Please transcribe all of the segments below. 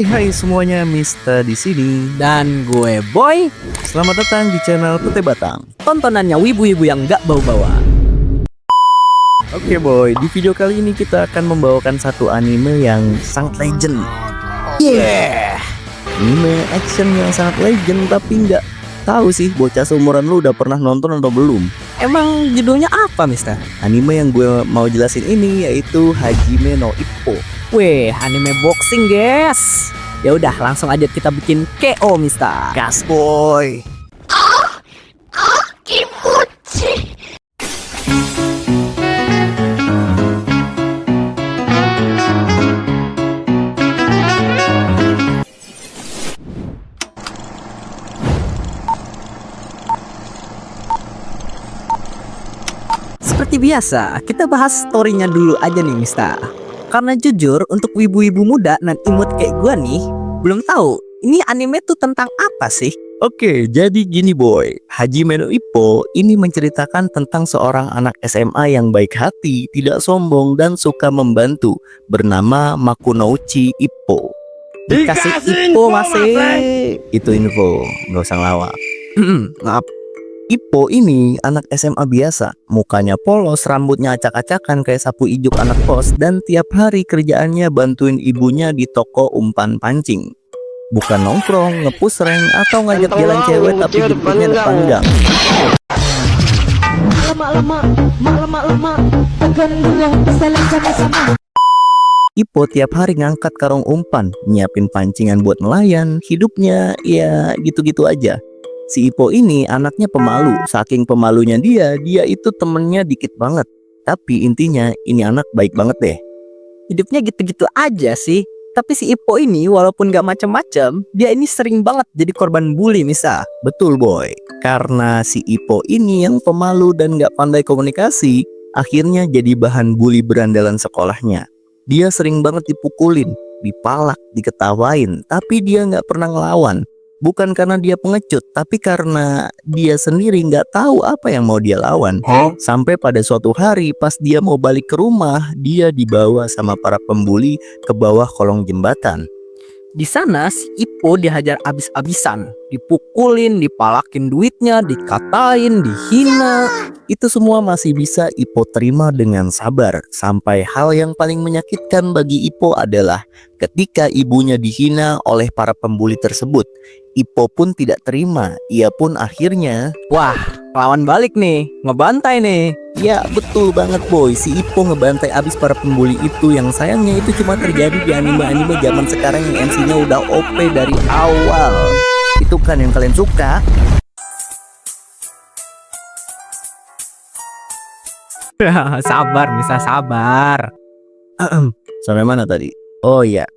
Hai semuanya, Mister di sini. Dan gue Boy, Selamat datang di channel Pete Batang. tontonannya wibu-wibu yang gak bau-bauan. Oke boy, di video kali ini kita akan membawakan satu anime yang sangat legend. Yeah. Anime action yang sangat legend, tapi nggak tahu sih bocah seumuran lu udah pernah nonton atau belum. Emang judulnya apa, Mister? Anime yang gue mau jelasin ini yaitu Hajime no Ippo. Weh, anime boxing, guys. Ya udah, langsung aja kita bikin KO, Mister. Gas boy. Seperti biasa, kita bahas story-nya dulu aja nih, Mister. Karena jujur, untuk wibu-wibu muda dan imut kayak gua nih, belum tahu ini anime tuh tentang apa sih? Oke, jadi gini boy, Hajime no Ippo ini menceritakan tentang seorang anak SMA yang baik hati, tidak sombong, dan suka membantu, bernama Makunouchi Ippo. Dikasih Ippo masih. Itu info, nggak usah ngelawak. Maaf. Ippo ini anak SMA biasa, mukanya polos, rambutnya acak-acakan kayak sapu ijuk anak kos, dan tiap hari kerjaannya bantuin ibunya di toko umpan pancing. Bukan nongkrong, ngepus rank, atau ngajak jalan cewek tapi jemputnya depan gang. Ippo tiap hari ngangkat karung umpan, nyiapin pancingan buat nelayan, hidupnya ya gitu-gitu aja. Si Ippo ini anaknya pemalu, saking pemalunya dia itu temennya dikit banget. Tapi intinya ini anak baik banget deh. Hidupnya gitu-gitu aja sih. Tapi si Ippo ini walaupun gak macem-macem, dia ini sering banget jadi korban bully, Misa. Betul boy, karena si Ippo ini yang pemalu dan gak pandai komunikasi, akhirnya jadi bahan bully berandalan sekolahnya. Dia sering banget dipukulin, dipalak, diketawain, tapi dia gak pernah ngelawan. Bukan karena dia pengecut, tapi karena dia sendiri nggak tahu apa yang mau dia lawan. Sampai pada suatu hari pas dia mau balik ke rumah, dia dibawa sama para pembuli ke bawah kolong jembatan. Di sana si Ippo dihajar abis-abisan, dipukulin, dipalakin duitnya, dikatain, dihina. Itu semua masih bisa Ippo terima dengan sabar. Sampai hal yang paling menyakitkan bagi Ippo adalah ketika ibunya dihina oleh para pembuli tersebut. Ippo pun tidak terima. Ia pun akhirnya, wah, lawan balik nih, ngebantai nih. ya betul banget boy, si Ippo ngebantai abis para pembuli itu. Yang sayangnya itu cuma terjadi di anime-anime zaman sekarang yang MC-nya udah OP dari awal. Itu kan yang kalian suka. Sabar, Misa, sabar. Sampai mana tadi? Oh iya,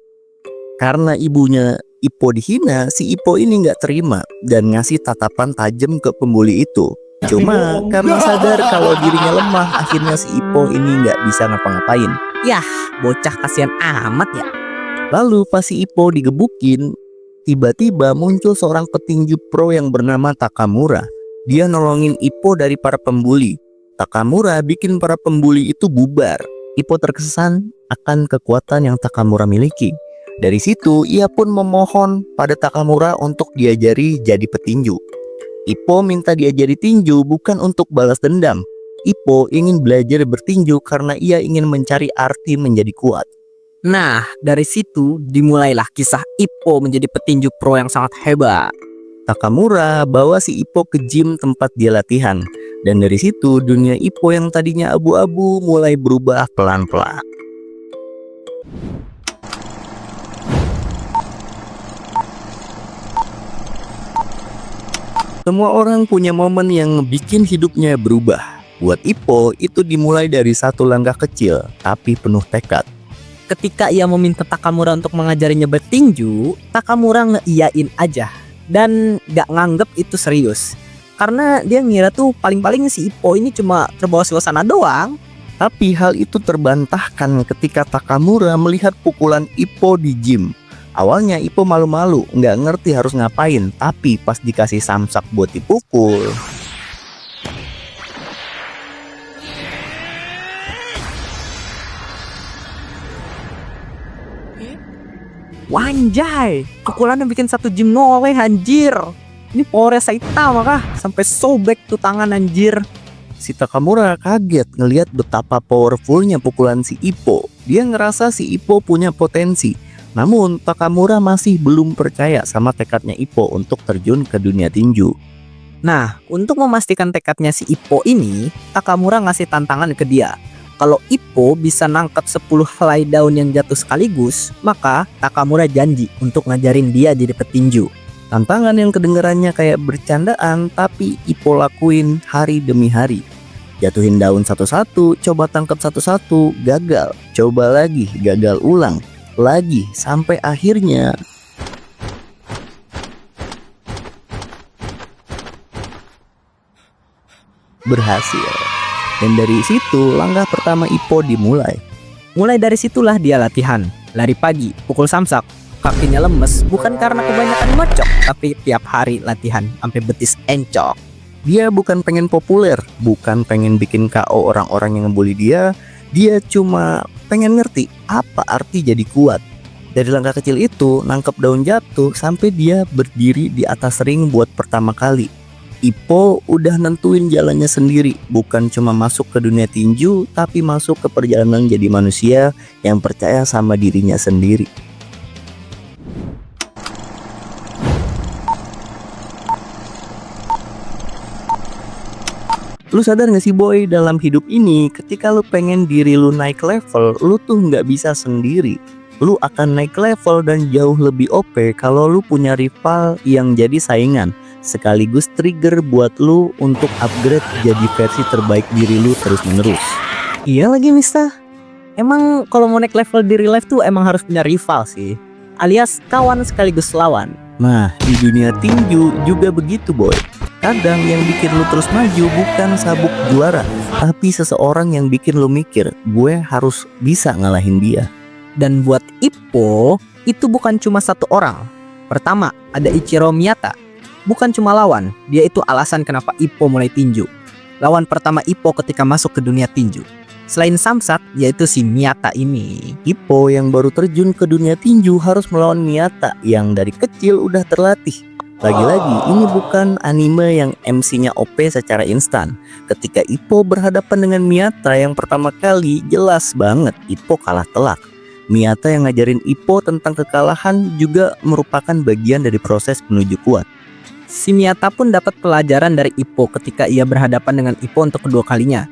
karena ibunya Ippo dihina, si Ippo ini nggak terima dan ngasih tatapan tajam ke pembuli itu. Cuma karena sadar kalau dirinya lemah, akhirnya si Ippo ini nggak bisa ngapa-ngapain. Yah, bocah kasihan amat ya. Lalu pas si Ippo digebukin, tiba-tiba muncul seorang petinju pro yang bernama Takamura. Dia nolongin Ippo dari para pembuli. Takamura bikin para pembuli itu bubar. Ippo terkesan akan kekuatan yang Takamura miliki. Dari situ ia pun memohon pada Takamura untuk diajari jadi petinju. Ippo minta diajari tinju bukan untuk balas dendam. Ippo ingin belajar bertinju karena ia ingin mencari arti menjadi kuat. Nah, dari situ dimulailah kisah Ippo menjadi petinju pro yang sangat hebat. Takamura bawa si Ippo ke gym tempat dia latihan. Dan dari situ dunia Ippo yang tadinya abu-abu mulai berubah pelan-pelan. Semua orang punya momen yang bikin hidupnya berubah. Buat Ippo itu dimulai dari satu langkah kecil tapi penuh tekad. Ketika ia meminta Takamura untuk mengajarinya bertinju, Takamura ngeiyain aja dan gak nganggep itu serius. Karena dia ngira tuh paling-paling si Ippo ini cuma terbawa suasana doang. Tapi hal itu terbantahkan ketika Takamura melihat pukulan Ippo di gym. Awalnya Ippo malu-malu, nggak ngerti harus ngapain. Tapi pas dikasih samsak buat dipukul, Wanjay, pukulannya bikin satu gym noleh anjir. Ini powernya Saitama kah? Sampai sobek tuh tangan anjir. Si Takamura kaget ngelihat betapa powerfulnya pukulan si Ippo. Dia ngerasa si Ippo punya potensi. Namun Takamura masih belum percaya sama tekadnya Ippo untuk terjun ke dunia tinju. Nah, untuk memastikan tekadnya si Ippo ini, Takamura ngasih tantangan ke dia. Kalau Ippo bisa nangkap 10 helai daun yang jatuh sekaligus, maka Takamura janji untuk ngajarin dia jadi petinju. Tantangan yang kedengarannya kayak bercandaan, tapi Ippo lakuin hari demi hari. Jatuhin daun satu-satu, coba tangkap satu-satu, gagal. Coba lagi, gagal ulang. Lagi, sampai akhirnya berhasil. Dan dari situ langkah pertama Ippo dimulai. Mulai dari situlah dia latihan. Lari pagi, pukul samsak. Kakinya lemes bukan karena kebanyakan ngocok, tapi tiap hari latihan sampai betis encok. Dia bukan pengen populer, bukan pengen bikin KO orang-orang yang ngebully dia. Dia cuma pengen ngerti apa arti jadi kuat. Dari langkah kecil itu, nangkep daun jatuh sampai dia berdiri di atas ring buat pertama kali. Ippo udah nentuin jalannya sendiri, bukan cuma masuk ke dunia tinju, tapi masuk ke perjalanan jadi manusia yang percaya sama dirinya sendiri. Lu sadar gak sih boy, dalam hidup ini ketika lu pengen diri lu naik level, lu tuh gak bisa sendiri. Lu akan naik level dan jauh lebih OP kalau lu punya rival yang jadi saingan, sekaligus trigger buat lu untuk upgrade jadi versi terbaik diri lu terus menerus. Iya lagi Mista. Emang kalau mau naik level di real life tuh emang harus punya rival sih, alias kawan sekaligus lawan. Nah, di dunia tinju juga begitu boy. Kadang yang bikin lu terus maju bukan sabuk juara, tapi seseorang yang bikin lu mikir, gue harus bisa ngalahin dia. Dan buat Ippo, itu bukan cuma satu orang. Pertama, ada Ichiro Miyata. Bukan cuma lawan, dia itu alasan kenapa Ippo mulai tinju. Lawan pertama Ippo ketika masuk ke dunia tinju. Selain Samsak, yaitu si Miyata ini. Ippo yang baru terjun ke dunia tinju harus melawan Miyata yang dari kecil udah terlatih. Lagi-lagi, ini bukan anime yang MC-nya OP secara instan. Ketika Ippo berhadapan dengan Miyata yang pertama kali, jelas banget Ippo kalah telak. Miyata yang ngajarin Ippo tentang kekalahan juga merupakan bagian dari proses menuju kuat. Si Miyata pun dapat pelajaran dari Ippo ketika ia berhadapan dengan Ippo untuk kedua kalinya.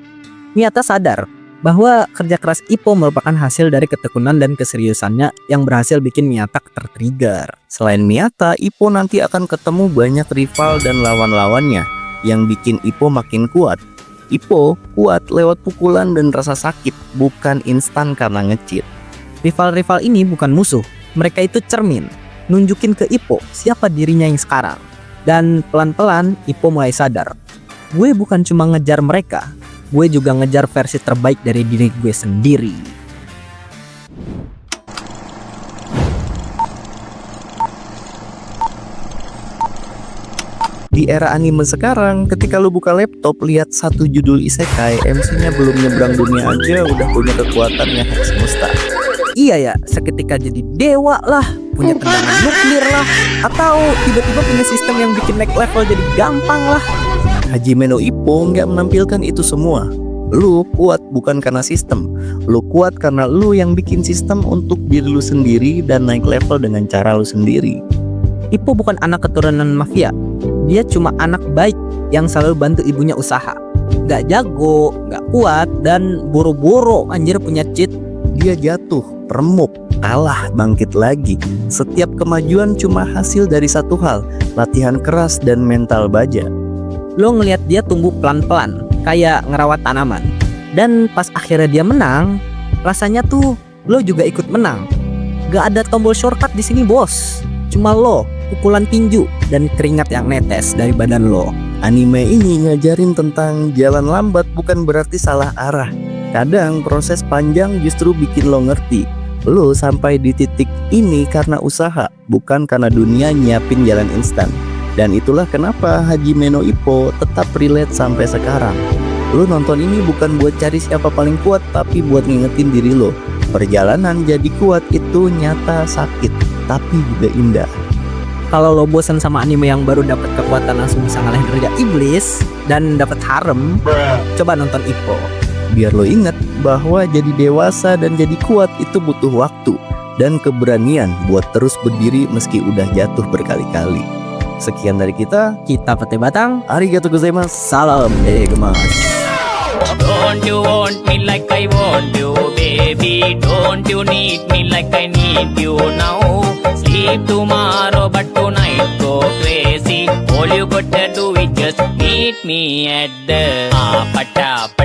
Miyata sadar bahwa kerja keras Ippo merupakan hasil dari ketekunan dan keseriusannya yang berhasil bikin Miyata tertrigger. Selain Miyata, Ippo nanti akan ketemu banyak rival dan lawan-lawannya yang bikin Ippo makin kuat. Ippo kuat lewat pukulan dan rasa sakit, bukan instan karena nge-cheat. Rival-rival ini bukan musuh, mereka itu cermin, nunjukin ke Ippo siapa dirinya yang sekarang. Dan pelan-pelan Ippo mulai sadar, gue bukan cuma ngejar mereka, gue juga ngejar versi terbaik dari diri gue sendiri. Di era anime sekarang, ketika lu buka laptop lihat satu judul isekai, MC-nya belum nyebrang dunia aja udah punya kekuatan yang hak semesta. Iya ya, seketika jadi dewa lah, punya tendangan nuklir lah, atau tiba-tiba punya sistem yang bikin naik level jadi gampang lah. Hajime no Ippo nggak menampilkan itu semua. Lu kuat bukan karena sistem, lu kuat karena lu yang bikin sistem untuk diri lu sendiri dan naik level dengan cara lu sendiri. Ippo bukan anak keturunan mafia, dia cuma anak baik yang selalu bantu ibunya usaha. Gak jago, gak kuat, dan boro-boro anjir punya cheat. Dia jatuh, remuk, kalah, bangkit lagi. Setiap kemajuan cuma hasil dari satu hal, latihan keras dan mental baja. Lo ngelihat dia tumbuh pelan-pelan, kayak ngerawat tanaman. Dan pas akhirnya dia menang, rasanya tuh lo juga ikut menang. Gak ada tombol shortcut di sini bos, cuma lo, pukulan tinju, dan keringat yang netes dari badan lo. Anime ini ngajarin tentang jalan lambat bukan berarti salah arah. Kadang proses panjang justru bikin lo ngerti. Lo sampai di titik ini karena usaha, bukan karena dunia nyiapin jalan instan. Dan itulah kenapa Hajime no Ippo tetap relate sampai sekarang. Lo nonton ini bukan buat cari siapa paling kuat, tapi buat ngingetin diri lo. Perjalanan jadi kuat itu nyata sakit, tapi juga indah. Kalau lo bosan sama anime yang baru dapat kekuatan langsung bisa ngalahin Raja Iblis dan dapat harem, coba nonton Ippo. Biar lo ingat bahwa jadi dewasa dan jadi kuat itu butuh waktu dan keberanian buat terus berdiri meski udah jatuh berkali-kali. Sekian dari kita. Kita Pete Batang, Arigatou gozaimasu. salam Degemas. Don't you want me like I want you, baby? Don't you need me like I need you now? Sleep tomorrow, but tonight go crazy. All you gotta do is just meet me at the Apata.